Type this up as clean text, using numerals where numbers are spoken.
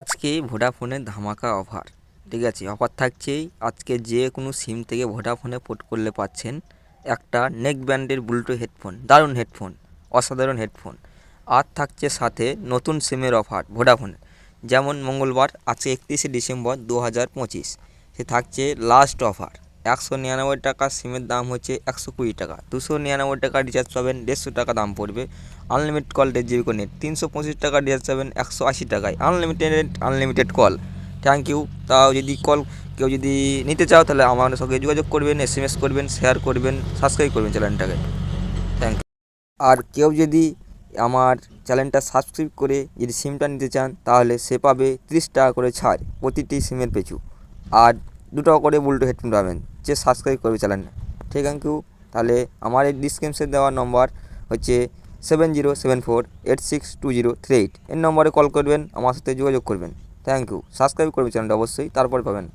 আজকে ভোডাফোনের ধামাকা অফার। ঠিক আছে, অফার থাকছেই আজকে যে কোনো সিম থেকে ভোডাফোনে পোর্ট করলে পাচ্ছেন একটা নেক ব্যান্ডের ব্লুটুথ হেডফোন, দারুণ হেডফোন, অসাধারণ হেডফোন। আর থাকছে সাথে নতুন সিমের অফার ভোডাফোনের। যেমন মঙ্গলবার আজকে 31শে ডিসেম্বর 2025 সে থাকছে লাস্ট অফার। 199 টাকা সিমের দাম হচ্ছে 120 টাকা, 299 টাকা রিচার্জ পাবেন, 150 টাকা দাম পড়বে। আনলিমিটেড কল 1.5 GB করে নেট, 325 টাকা রিচার্জ পাবেন 180 টাকায়, আনলিমিটেড কল। Thank you. তাও যদি কেউ যদি নিতে চাও তাহলে আমার সঙ্গে যোগাযোগ করবেন, SMS করবেন, শেয়ার করবেন, সাবস্ক্রাইব করবেন চ্যানেলটাকে। Thank you. আর কেউ যদি আমার চ্যানেলটা সাবস্ক্রাইব করে যদি সিমটা নিতে চান তাহলে সে পাবে 30 টাকা করে ছাড় প্রতিটি সিমের পিছু। আর 2 টাকা করে ব্লুটুথ হেডফোন পাবেন যে সাবস্ক্রাইব করবে চ্যানেলটা। Thank you. তাহলে আমার এই ডিসক্রিপশনে দেওয়া নম্বর হচ্ছে 7074862038, এই নম্বরে কল করবেন, আমার সাথে যোগাযোগ করবেন। Thank you. সাবস্ক্রাইব করবেন চ্যানেলটা অবশ্যই, তারপরে পাবেন।